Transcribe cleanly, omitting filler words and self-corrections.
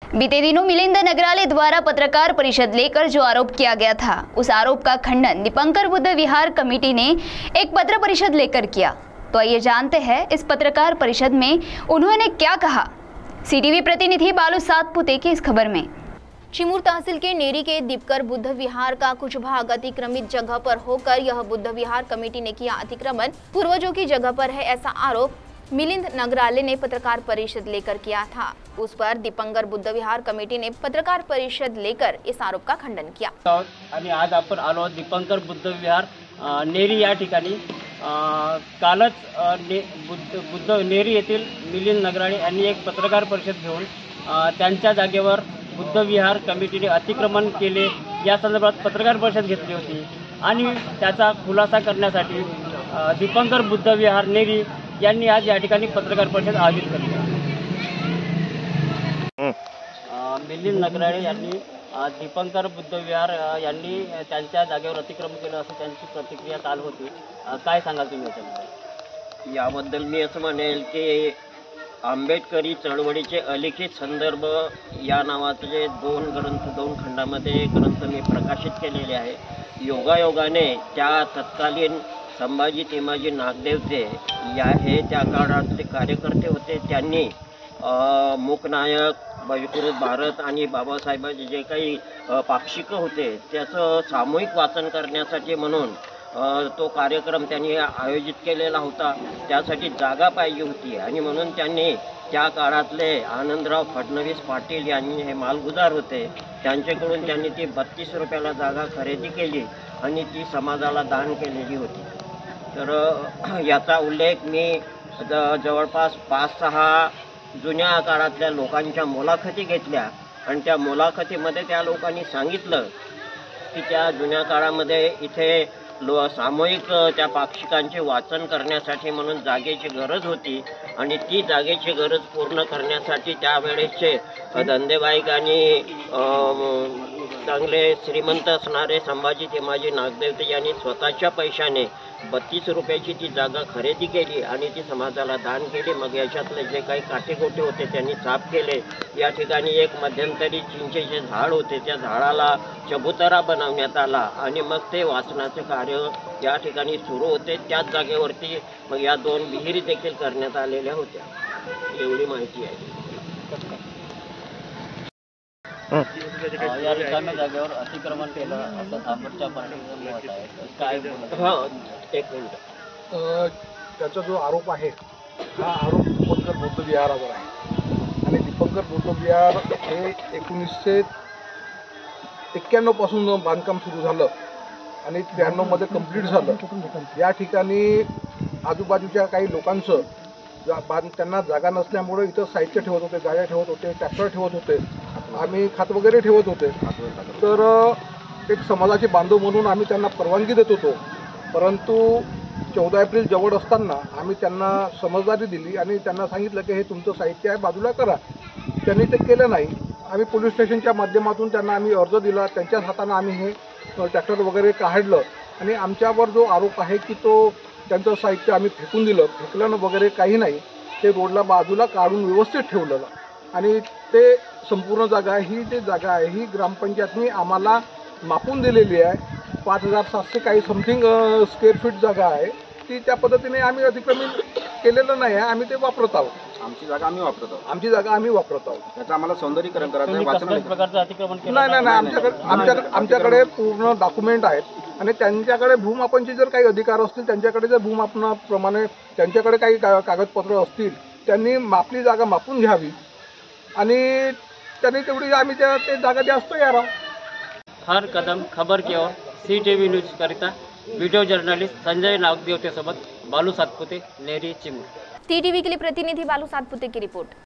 बीते दिनों मिलिंद नगराले द्वारा पत्रकार परिषद लेकर जो आरोप किया गया था, उस आरोप का खंडन दीपंकर बुद्ध विहार कमेटी ने एक पत्र परिषद लेकर किया। तो आइए जानते हैं इस पत्रकार परिषद में उन्होंने क्या कहा। सीटीवी प्रतिनिधि बालू सातपुते की इस खबर में। चिमूर तहसील के नेरी के दीपकर बुद्ध विहार का कुछ भाग अतिक्रमित जगह पर होकर यह बुद्ध विहार कमेटी ने किया अतिक्रमण पूर्वजों की जगह पर है, ऐसा आरोप मिलिंद नगराले ने पत्रकार परिषद लेकर किया था। उस पर दीपंकर बुद्ध विहार कमेटी ने पत्रकार परिषद लेकर इस आरोप का खंडन किया। आणि आज आपण आलो दीपंकर बुद्ध विहार नेरी या ठिकाणी। कालच बुद्ध नेरी येथील मिलिंद नगराळे यांनी एक पत्रकार परिषद घेऊन त्यांच्या जागेवर बुद्ध विहार कमिटीने अतिक्रमण केले या संदर्भात पत्रकार परिषद घेतली होती आणि त्याचा खुलासा करण्यासाठी दीपंकर बुद्ध विहार नेरी यांनी आज या ठिकाणी पत्रकार परिषद आयोजित केली। मिलिंद नगराळे यांनी दीपंकर बुद्ध विहार यांनी त्यांच्या जागेवर अतिक्रमण केलं असं त्यांची प्रतिक्रिया काल होती। काय सांगाल तुम्ही याच्याबद्दल? याबद्दल मी असं म्हणेल की आंबेडकरी चळवळीचे अलिखित संदर्भ या नावाचे जे दोन खंडामध्ये ग्रंथ मी प्रकाशित केलेले आहे। योगायोगाने त्या तत्कालीन संभाजी तिमाजी नागदेवते हे त्या काळातले कार्यकर्ते होते। त्यांनी मूकनायक बहिष्कृत भारत आणि बाबासाहेबांचे जे काही पाक्षिक होते त्याचं सामूहिक वाचन करण्यासाठी म्हणून तो कार्यक्रम त्यांनी आयोजित केलेला होता। त्यासाठी जागा पाहिजे होती आणि म्हणून त्यांनी त्या काळातले आनंदराव फडणवीस पाटील यांनी हे मालगुजार होते, त्यांच्याकडून त्यांनी ती 32 रुपयाला जागा खरेदी केली आणि ती समाजाला दान केलेली होती। तर याचा उल्लेख मी जवळपास 5-6 जुन्या काळातल्या लोकांच्या मुलाखती घेतल्या आणि त्या मुलाखतीमध्ये त्या लोकांनी सांगितलं की त्या जुन्या काळामध्ये इथे सामूहिक त्या पाक्षिकांचे वाचन करण्यासाठी म्हणून जागेची गरज होती आणि ती जागेची गरज पूर्ण करण्यासाठी त्यावेळेसचे धंदेवाईक आणि चांगले श्रीमंत असणारे संभाजी तिमाजी नागदेवते यांनी स्वतःच्या पैशाने 32 रुपयाची ती जागा खरेदी केली आणि ती समाजाला दान केली। मग याच्यातले जे काही काटेकोटे होते त्यांनी साफ केले। या ठिकाणी एक मध्यंतरी चिंचेचे झाड होते, त्या झाडाला चबुतरा बनवण्यात आला आणि मग ते वाचनाचे कार्य या ठिकाणी सुरू होते। त्याच जागेवरती मग या 2 विहिरी देखील करण्यात आलेल्या होत्या। एवढी माहिती आहे। या रिकाम्या जागेवर अतिक्रमण केलं असं सापडच्या पार्टीचं मत आहे, काय? एक मिनिट। त्याचा जो आरोप आहे हा आरोप दीपंकर बुद्ध विहारावर आहे आणि दीपंकर बुद्ध विहार हे 1991 पासून बांधकाम सुरू झालं आणि 93 मध्ये कंप्लीट झालं। या ठिकाणी आजूबाजूच्या काही लोकांचं त्यांना जागा नसल्यामुळे इथं साहित्य ठेवत होते, गाड्या ठेवत होते, ट्रॅक्टर ठेवत होते, आम्ही खत वगैरे ठेवत होते। तर एक समाजाचे बांधव म्हणून आम्ही त्यांना परवानगी देत होतो, परंतु 14 एप्रिल जवळ असताना आम्ही त्यांना समजदारी दिली आणि त्यांना सांगितलं की हे तुमचं साहित्य आहे, बाजूला करा। त्यांनी ते केलं नाही। आम्ही पोलीस स्टेशनच्या माध्यमातून त्यांना आम्ही अर्ज दिला, त्यांच्याच हातानं आम्ही हे ट्रॅक्टर वगैरे काढलं आणि आमच्यावर जो आरोप आहे की तो त्यांचं साहित्य आम्ही फेकून दिलं, फेकलं वगैरे काही नाही, ते रोडला बाजूला काढून व्यवस्थित ठेवलेलं आणि ते संपूर्ण जागा ही जी जागा आहे ही ग्रामपंचायतनी आम्हाला मापून दिलेली आहे। 5700 काही समथिंग स्क्वेअर फीट जागा आहे, ती त्या पद्धतीने आम्ही अतिक्रमण केलेलं नाही आहे, आम्ही ते वापरत आहोत। आमची जागा आम्ही वापरत आहोत। आमची जागा आम्ही वापरत आहोत। त्याचं आम्हाला सौंदर्यीकरण करायचं आहे। प्रकारचं अतिक्रमण केलं नाही, आमच्याकडे पूर्ण डॉक्युमेंट आहेत आणि त्यांच्याकडे भूमापनचे जर काही अधिकार असतील, त्यांच्याकडे जर भूमापनाप्रमाणे त्यांच्याकडे काही कागदपत्र असतील, त्यांनी आपली जागा मापून घ्यावी आणि त्यांनी तेवढी आम्ही ते जागा जास्त यावं। हर कदम खबर की ओर CTV न्यूज करिता वीडियो जर्नलिस्ट संजय नागदेवते सोबत बालू सातपुते, नेरी, चिमूर। TTV के लिए प्रतिनिधि बालू सातपुते की रिपोर्ट।